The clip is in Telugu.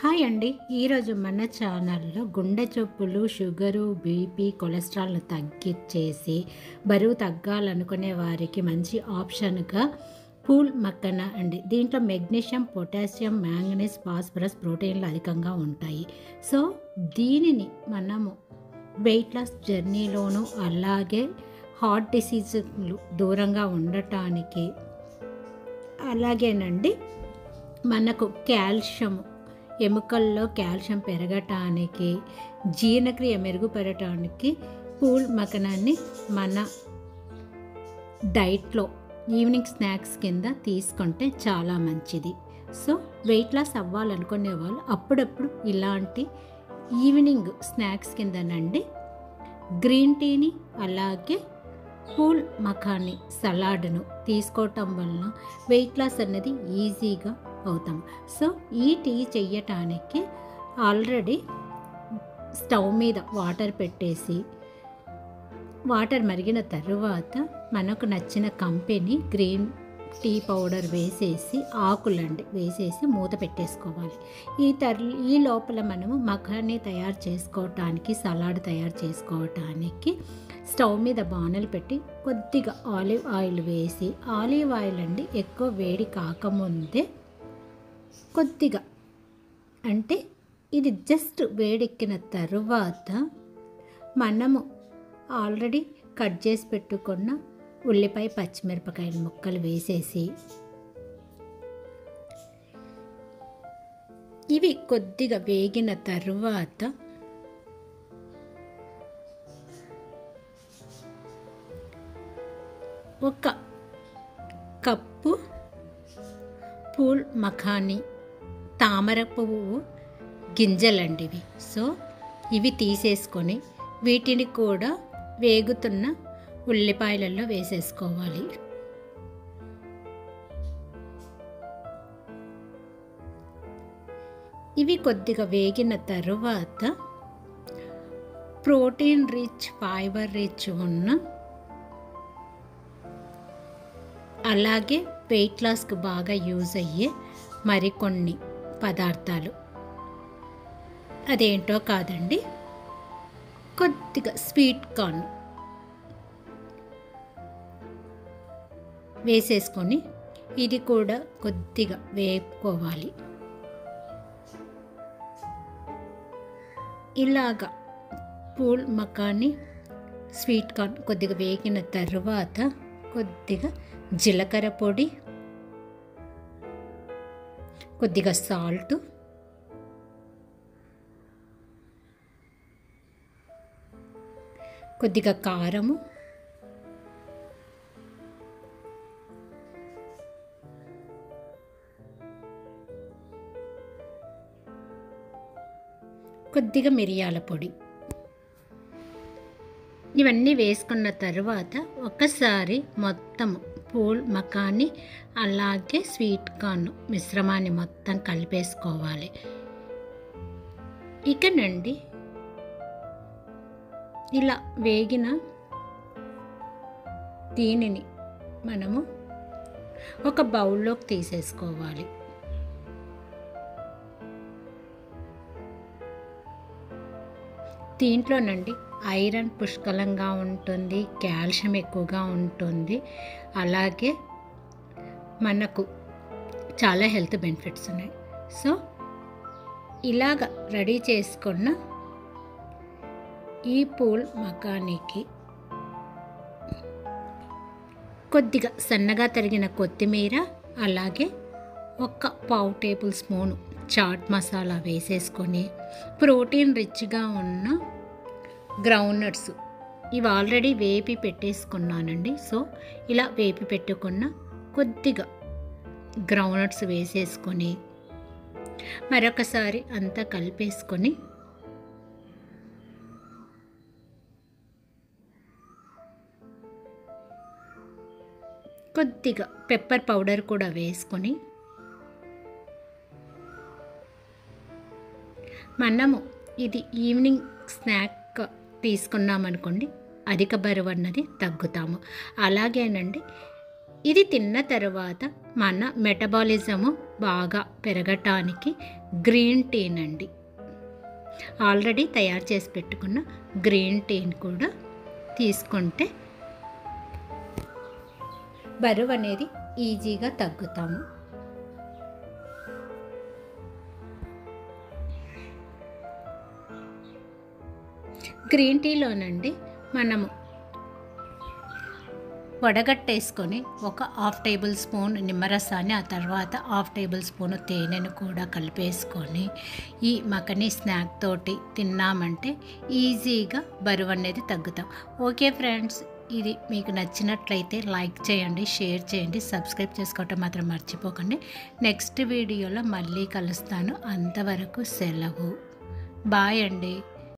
హాయ్ అండి. ఈరోజు మన ఛానల్లో గుండె జబ్బులు, షుగరు, బీపీ, కొలెస్ట్రాల్ను తగ్గించేసి బరువు తగ్గాలనుకునే వారికి మంచి ఆప్షన్గా పూల్ మక్కన అండి. దీంట్లో మెగ్నీషియం, పొటాషియం, మ్యాంగనీస్, ఫాస్ఫరస్, ప్రోటీన్లు అధికంగా ఉంటాయి. సో దీనిని మనము వెయిట్ లాస్ జర్నీలోను అలాగే హార్ట్ డిసీజులు దూరంగా ఉండటానికి అలాగేనండి మనకు కాల్షియం ఎముకల్లో కాల్షియం పెరగటానికి జీర్ణక్రియ మెరుగుపడటానికి పూల్ మకనాన్ని మన డైట్లో ఈవినింగ్ స్నాక్స్ కింద తీసుకుంటే చాలా మంచిది. సో వెయిట్ లాస్ అవ్వాలనుకునే వాళ్ళు అప్పుడప్పుడు ఇలాంటి ఈవినింగ్ స్నాక్స్ కిందనండి గ్రీన్ టీని అలాగే పూల్ మఖాని సలాడ్ను తీసుకోవటం వలన వెయిట్ లాస్ అనేది ఈజీగా అవుతాం. సో ఈ టీ చెయ్యటానికి ఆల్రెడీ స్టవ్ మీద వాటర్ పెట్టేసి వాటర్ మరిగిన తరువాత మనకు నచ్చిన కంపెనీ గ్రీన్ టీ పౌడర్ వేసేసి ఆకులండి వేసేసి మూత పెట్టేసుకోవాలి. ఈ లోపల మనము మఖానీ తయారు చేసుకోవటానికి సలాడ్ తయారు చేసుకోవటానికి స్టవ్ మీద బాణలు పెట్టి కొద్దిగా ఆలివ్ ఆయిల్ వేసి ఆలివ్ ఆయిల్ అండి ఎక్కువ వేడి కాకముందే కొద్దిగా అంటే ఇది జస్ట్ వేడెక్కిన తరువాత మనము ఆల్రెడీ కట్ చేసి పెట్టుకున్న ఉల్లిపాయ పచ్చిమిరపకాయల ముక్కలు వేసేసి ఇవి కొద్దిగా వేగిన తరువాత ఒక కప్పు పూల్ మఖానీ తామర పువ్వు గింజలండి ఇవి. సో ఇవి తీసేసుకొని వీటిని కూడా వేగుతున్న ఉల్లిపాయలలో వేసేసుకోవాలి. ఇవి కొద్దిగా వేగిన తరువాత ప్రోటీన్ రిచ్, ఫైబర్ రిచ్ ఉన్న అలాగే వెయిట్ లాస్కి బాగా యూజ్ అయ్యే మరికొన్ని పదార్థాలు అదేంటో కాదండి, కొద్దిగా స్వీట్ కార్న్ వేసేసుకొని ఇది కూడా కొద్దిగా వేపుకోవాలి. ఇలాగా పూల్ మఖానీ స్వీట్ కార్న్ కొద్దిగా వేగిన తర్వాత కొద్దిగా జీలకర్ర పొడి, కొద్దిగా సాల్ట్, కొద్దిగా కారము, కొద్దిగా మిరియాల పొడి ఇవన్నీ వేసుకున్న తర్వాత ఒకసారి మొత్తం పూల్ మఖానీ అలాగే స్వీట్ కార్న్ మిశ్రమాన్ని మొత్తం కలిపేసుకోవాలి. ఇకనండి ఇలా వేగిన దీనిని మనము ఒక బౌల్లోకి తీసేసుకోవాలి. దీంట్లోనండి ఐరన్ పుష్కలంగా ఉంటుంది, కాల్షియం ఎక్కువగా ఉంటుంది, అలాగే మనకు చాలా హెల్త్ బెనిఫిట్స్ ఉన్నాయి. సో ఇలాగ రెడీ చేసుకున్న ఈ పూల్ మఖానీకి కొద్దిగా సన్నగా తరిగిన కొత్తిమీర అలాగే ఒక పావు టేబుల్ స్పూన్ చాట్ మసాలా వేసేసుకొని ప్రోటీన్ రిచ్గా ఉన్న గ్రౌండ్నట్స్ ఇవి ఆల్రెడీ వేపి పెట్టేసుకున్నానండి. సో ఇలా వేపి పెట్టుకున్న కొద్దిగా గ్రౌండ్నట్స్ వేసేసుకొని మరొకసారి అంతా కలిపేసుకొని కొద్దిగా పెప్పర్ పౌడర్ కూడా వేసుకొని మనము ఇది ఈవినింగ్ స్నాక్ తీసుకున్నామనుకోండి అధిక బరువు అన్నది తగ్గుతాము. అలాగేనండి ఇది తిన్న తర్వాత మన మెటబాలిజము బాగా పెరగటానికి గ్రీన్ టీనండి. ఆల్రెడీ తయారు చేసి పెట్టుకున్న గ్రీన్ టీని కూడా తీసుకుంటే బరువు అనేది ఈజీగా తగ్గుతాము. గ్రీన్ టీలోనండి మనము వడగట్టేసుకొని ఒక 1/2 టేబుల్ స్పూన్ నిమ్మరసాన్ని, ఆ తర్వాత 1/2 టేబుల్ స్పూన్ తేనెను కూడా కలిపేసుకొని ఈ మకనీ స్నాక్ తోటి తిన్నామంటే ఈజీగా బరువు అనేది తగ్గుతాం. ఓకే ఫ్రెండ్స్, ఇది మీకు నచ్చినట్లయితే లైక్ చేయండి, షేర్ చేయండి, సబ్స్క్రైబ్ చేసుకోవటం మాత్రం మర్చిపోకండి. నెక్స్ట్ వీడియోలో మళ్ళీ కలుస్తాను. అంతవరకు సెలవు. బాయ్ అండి.